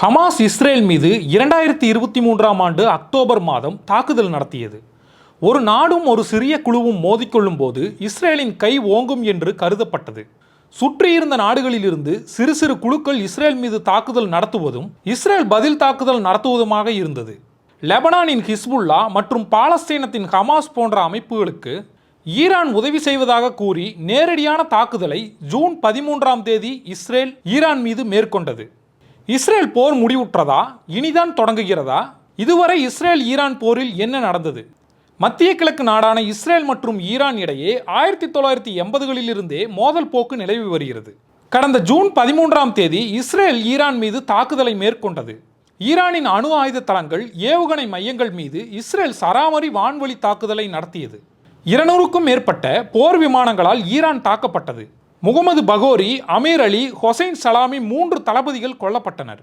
Hamas Israel மீது 2023ஆம் ஆண்டு October மாதம் தாக்குதல் நடத்தியது. ஒரு நாடும் ஒரு சிறிய குழுவும் மோதிக்கொள்ளும் போது இஸ்ரேலின் கை ஓங்கும் என்று கருதப்பட்டது. சுற்றியிருந்த நாடுகளிலிருந்து சிறு சிறு குழுக்கள் இஸ்ரேல் மீது தாக்குதல் நடத்துவதும் இஸ்ரேல் பதில் தாக்குதல் நடத்துவதுமாக இருந்தது. லெபனானின் ஹிஸ்புல்லா மற்றும் பாலஸ்தீனத்தின் ஹமாஸ் போன்ற அமைப்புகளுக்கு ஈரான் உதவி செய்வதாக கூறி நேரடியான தாக்குதலை ஜூன் 13ஆம் தேதி இஸ்ரேல் ஈரான் மீது மேற்கொண்டது. இஸ்ரேல் போர் முடிவுற்றதா? இனிதான் தொடங்குகிறதா? இதுவரை இஸ்ரேல் ஈரான் போரில் என்ன நடந்தது? மத்திய கிழக்கு நாடான இஸ்ரேல் மற்றும் ஈரான் இடையே 1980களிலிருந்தே மோதல் போக்கு நிலவி வருகிறது. கடந்த ஜூன் 13ஆம் தேதி இஸ்ரேல் ஈரான் மீது தாக்குதலை மேற்கொண்டது. ஈரானின் அணு ஆயுத தளங்கள், ஏவுகணை மையங்கள் மீது இஸ்ரேல் சராமரி வான்வழி தாக்குதலை நடத்தியது. 200க்கும் மேற்பட்ட போர் விமானங்களால் ஈரான் தாக்கப்பட்டது. முகமது பகோரி, அமீர் அலி, ஹொசைன் சலாமி 3 தளபதிகள் கொல்லப்பட்டனர்.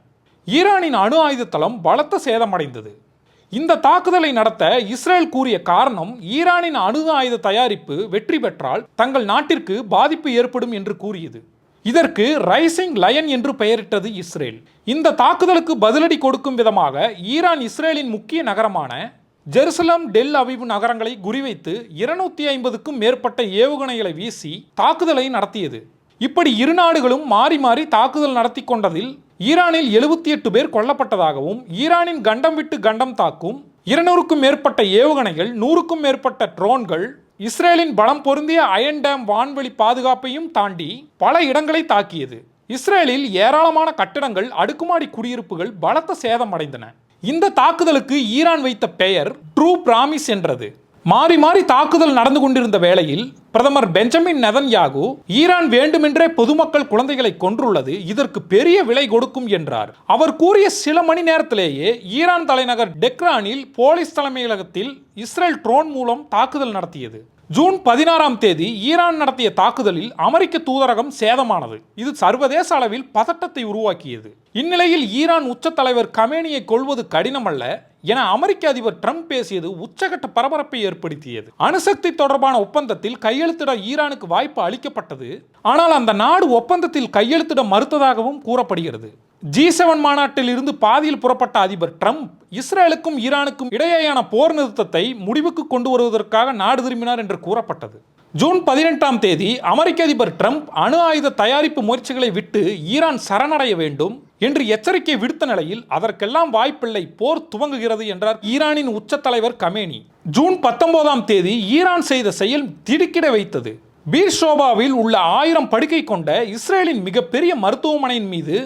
ஈரானின் அணு ஆயுத தளம் பலத்த சேதமடைந்தது. இந்த தாக்குதலை நடத்த இஸ்ரேல் கூறிய காரணம், ஈரானின் அணு ஆயுத தயாரிப்பு வெற்றி பெற்றால் தங்கள் நாட்டிற்கு பாதிப்பு ஏற்படும் என்று கூறியது. இதற்கு ரைசிங் லயன் என்று பெயரிட்டது இஸ்ரேல். இந்த தாக்குதலுக்கு பதிலடி கொடுக்கும் விதமாக ஈரான் இஸ்ரேலின் முக்கிய நகரமான ஜெருசலம், டெல் அவிவ் நகரங்களை குறிவைத்து 250க்கும் மேற்பட்ட ஏவுகணைகளை வீசி தாக்குதலை நடத்தியது. இப்படி இரு நாடுகளும் மாறி மாறி தாக்குதல் நடத்தி கொண்டதில் ஈரானில் 78 பேர் கொல்லப்பட்டதாகவும், ஈரானின் கண்டம் விட்டு கண்டம் தாக்கும் 200க்கும் மேற்பட்ட ஏவுகணைகள், 100க்கும் மேற்பட்ட ட்ரோன்கள், இஸ்ரேலின் பலம் பொருந்திய அயன் டேம் வான்வெளி பாதுகாப்பையும் தாண்டி பல இடங்களை தாக்கியது. இஸ்ரேலில் ஏராளமான கட்டிடங்கள், அடுக்குமாடி குடியிருப்புகள் பலத்த சேதமடைந்தன. இந்த தாக்குதலுக்கு ஈரான் வைத்த பெயர் ட்ரூ பிராமிஸ் என்றது. மாறி மாறி தாக்குதல் நடந்து கொண்டிருந்த வேளையில் பிரதமர் பெஞ்சமின் நெதன்யாகு, ஈரான் வேண்டுமென்றே பொதுமக்கள் குழந்தைகளை கொன்றுள்ளது, இதற்கு பெரிய விலை கொடுக்கும் என்றார். அவர் கூறிய சில மணி நேரத்திலேயே ஈரான் தலைநகர் டெக்ரானில் போலீஸ் தலைமையகத்தில் இஸ்ரேல் ட்ரோன் மூலம் தாக்குதல் நடத்தியது. ஜூன் 16ஆம் தேதி ஈரான் நடத்திய தாக்குதலில் அமெரிக்க தூதரகம் சேதமானது. இது சர்வதேச அளவில் பதட்டத்தை உருவாக்கியது. இந்நிலையில் ஈரான் உச்ச தலைவர் கமேனியை கொல்வது கடினமல்ல என அமெரிக்க அதிபர் ட்ரம்ப் பேசியது உச்சகட்ட பரபரப்பை ஏற்படுத்தியது. அணுசக்தி தொடர்பான ஒப்பந்தத்தில் கையெழுத்திட ஈரானுக்கு வாய்ப்பு அளிக்கப்பட்டது. ஆனால் அந்த நாடு ஒப்பந்தத்தில் கையெழுத்திட மறுத்ததாகவும் கூறப்படுகிறது. G7 மாநாட்டில் இருந்து பாதியில் புறப்பட்ட அதிபர் ட்ரம்ப் இஸ்ரேலுக்கும் ஈரானுக்கும் இடையேயான போர் நிறுத்தத்தை முடிவுக்கு கொண்டு வருவதற்காக நாடு திரும்பினார் என்று கூறப்பட்டது. ஜூன் 18ஆம் தேதி அமெரிக்க அதிபர் ட்ரம்ப் அணு ஆயுத தயாரிப்பு முயற்சிகளை விட்டு ஈரான் சரணடைய வேண்டும் என்று எச்சரிக்கை விடுத்த நிலையில் அதற்கெல்லாம் வாய்ப்பில்லை, போர் துவங்குகிறது என்றார் ஈரானின் உச்ச தலைவர் கமேனி. ஜூன் 19ஆம் தேதி ஈரான் செய்த செயல் திடுக்கிட வைத்தது. பீர்ஷோபாவில் உள்ள 1000 படுக்கை கொண்ட இஸ்ரேலின் மிகப்பெரிய மருத்துவமனையின் மீது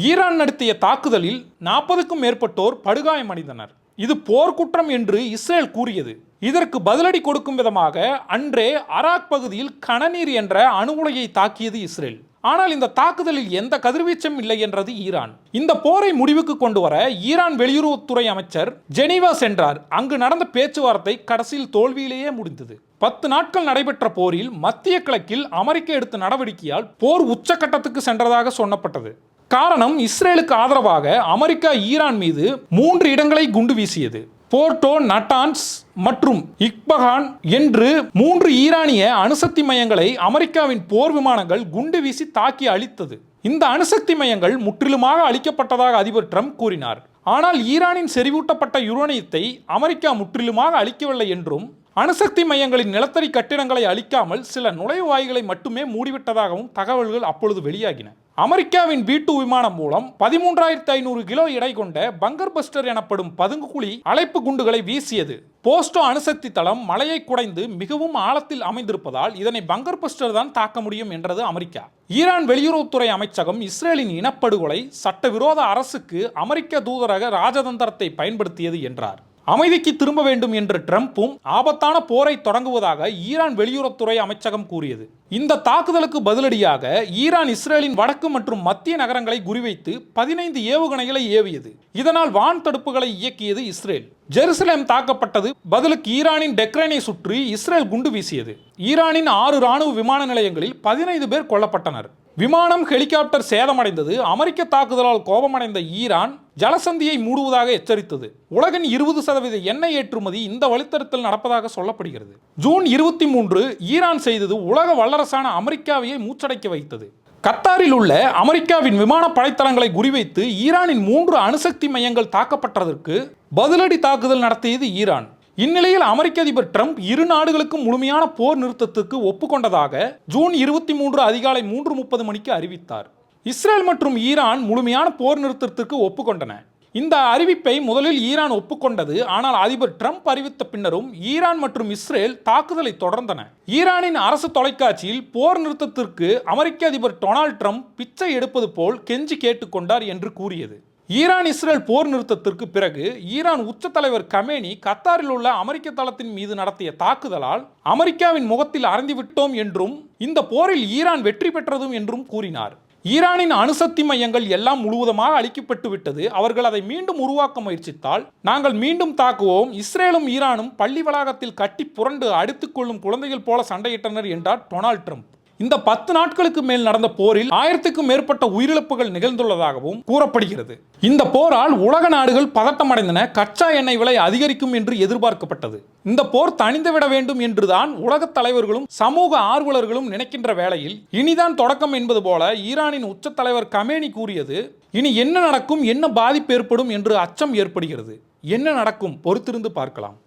ஈரான் நடத்திய தாக்குதலில் 40க்கும் மேற்பட்டோர் படுகாயமடைந்தனர். இது போர்க்குற்றம் என்று இஸ்ரேல் கூறியது. இதற்கு பதிலடி கொடுக்கும் விதமாக அன்றே அராக் பகுதியில் கனநீர் என்ற அணு உலையை தாக்கியது இஸ்ரேல். ஆனால் இந்த தாக்குதலில் எந்த கதிர்வீச்சும் இல்லை என்றது ஈரான். இந்த போரை முடிவுக்கு கொண்டு வர ஈரான் வெளியுறவுத்துறை அமைச்சர் ஜெனீவா சென்றார். அங்கு நடந்த பேச்சுவார்த்தை கடைசியில் தோல்வியிலேயே முடிந்தது. 10 நாட்கள் நடைபெற்ற போரில் மத்திய கிழக்கில் அமெரிக்கா எடுத்த நடவடிக்கையால் போர் உச்சக்கட்டத்துக்கு சென்றதாக சொன்னப்பட்டது. காரணம், இஸ்ரேலுக்கு ஆதரவாக அமெரிக்கா ஈரான் மீது 3 இடங்களை குண்டு வீசியது. போர்ட்டோ, நட்டான்ஸ் மற்றும் இக்பஹான் என்று 3 ஈரானிய அணுசக்தி மையங்களை அமெரிக்காவின் போர் விமானங்கள் குண்டு வீசி தாக்கி அழித்தது. இந்த அணுசக்தி மையங்கள் முற்றிலுமாக அழிக்கப்பட்டதாக அதிபர் ட்ரம்ப் கூறினார். ஆனால் ஈரானின் செறிவூட்டப்பட்ட யுரேனியத்தை அமெரிக்கா முற்றிலுமாக அழிக்கவில்லை என்றும், அணுசக்தி மையங்களின் நிலத்தடி கட்டிடங்களை அழிக்காமல் சில நுழைவாய்களை மட்டுமே மூடிவிட்டதாகவும் தகவல்கள் அப்பொழுது வெளியாகின. அமெரிக்காவின் B-2 விமானம் மூலம் 13,500 கிலோ எடை கொண்ட பங்கர் பஸ்டர் எனப்படும் பதுங்குகுழி அழைப்பு குண்டுகளை வீசியது. போஸ்டோ அணுசக்தி தளம் மலையை குடைந்து மிகவும் ஆழத்தில் அமைந்திருப்பதால் இதனை பங்கர் பஸ்டர் தான் தாக்க முடியும் என்றது அமெரிக்கா. ஈரான் வெளியுறவுத்துறை அமைச்சகம் இஸ்ரேலின் இனப்படுகொலை, சட்டவிரோத அரசுக்கு அமெரிக்க தூதரக ராஜதந்திரத்தை பயன்படுத்தியது என்றார். அமைதிக்கு திரும்ப வேண்டும் என்று ட்ரம்பும் ஆபத்தான போரை தொடங்குவதாக ஈரான் வெளியுறவுத்துறை அமைச்சகம் கூறியது. இந்த தாக்குதலுக்கு பதிலடியாக ஈரான் இஸ்ரேலின் வடக்கு மற்றும் மத்திய நகரங்களை குறிவைத்து 15 ஏவுகணைகளை ஏவியது. இதனால் வான் தடுப்புகளை இயக்கியது இஸ்ரேல். ஜெருசலேம் தாக்கப்பட்டது. பதிலுக்கு ஈரானின் டெக்ரானை சுற்றி இஸ்ரேல் குண்டு வீசியது. ஈரானின் 6 ராணுவ விமான நிலையங்களில் 15 பேர் கொல்லப்பட்டனர். விமானம், ஹெலிகாப்டர் சேதமடைந்தது. அமெரிக்க தாக்குதலால் கோபமடைந்த ஈரான் ஜலசந்தியை மூடுவதாக எச்சரித்தது. உலகின் 20% எண்ணெய் ஏற்றுமதி இந்த வழித்தடத்தில் நடப்பதாக சொல்லப்படுகிறது. ஜூன் 23 ஈரான் செய்தது உலக வல்லரசான அமெரிக்காவையே மூச்சடைக்க வைத்தது. கத்தாரில் உள்ள அமெரிக்காவின் விமான படைத்தளங்களை குறிவைத்து ஈரானின் 3 அணுசக்தி மையங்கள் தாக்கப்பட்டதற்கு பதிலடி தாக்குதல் நடத்தியது ஈரான். இந்நிலையில் அமெரிக்க அதிபர் ட்ரம்ப் இரு நாடுகளுக்கும் முழுமையான போர் நிறுத்தத்துக்கு ஒப்புக்கொண்டதாக ஜூன் 23 அதிகாலை 3:30 மணிக்கு அறிவித்தார். இஸ்ரேல் மற்றும் ஈரான் முழுமையான போர் நிறுத்தத்திற்கு ஒப்புக்கொண்டன. இந்த அறிவிப்பை முதலில் ஈரான் ஒப்புக்கொண்டது. ஆனால் அதிபர் ட்ரம்ப் அறிவித்த பின்னரும் ஈரான் மற்றும் இஸ்ரேல் தாக்குதலை தொடர்ந்தன. ஈரானின் அரசு தொலைக்காட்சியில் போர் நிறுத்தத்திற்கு அமெரிக்க அதிபர் டொனால்ட் ட்ரம்ப் பிச்சை எடுப்பது போல் கெஞ்சி கேட்டுக்கொண்டார் என்று கூறியது. ஈரான் இஸ்ரேல் போர் நிறுத்தத்திற்கு பிறகு ஈரான் உச்ச தலைவர் கமேனி கத்தாரில் உள்ள அமெரிக்க தளத்தின் மீது நடத்திய தாக்குதலால் அமெரிக்காவின் முகத்தில் அறைந்துவிட்டோம் என்றும் இந்த போரில் ஈரான் வெற்றி பெற்றதும் என்றும் கூறினார். ஈரானின் அணுசக்தி மையங்கள் எல்லாம் முழுவதுமாக அழிக்கப்பட்டு விட்டது. அவர்கள் அதை மீண்டும் உருவாக்க முயற்சித்தால் நாங்கள் மீண்டும் தாக்குவோம். இஸ்ரேலும் ஈரானும் பள்ளி வளாகத்தில் கட்டி புரண்டு அடித்துக் கொள்ளும் குழந்தைகள் போல சண்டையிட்டனர் என்றார் டொனால்ட் ட்ரம்ப். இந்த 10 நாட்களுக்கு மேல் நடந்த போரில் 1000க்கும் மேற்பட்ட உயிரிழப்புகள் நிகழ்ந்துள்ளதாகவும் கூறப்படுகிறது. இந்த போரால் உலக நாடுகள் பதட்டமடைந்தன. கச்சா எண்ணெய் விலை அதிகரிக்கும் என்று எதிர்பார்க்கப்பட்டது. இந்த போர் தணிந்துவிட வேண்டும் என்றுதான் உலக தலைவர்களும் சமூக ஆர்வலர்களும் நினைக்கின்ற வேளையில் இனிதான் தொடக்கம் என்பது போல ஈரானின் உச்ச தலைவர் கமேனி கூறியது இனி என்ன நடக்கும், என்ன பாதிப்பு ஏற்படும் என்று அச்சம் ஏற்படுகிறது. என்ன நடக்கும் பொறுத்திருந்து பார்க்கலாம்.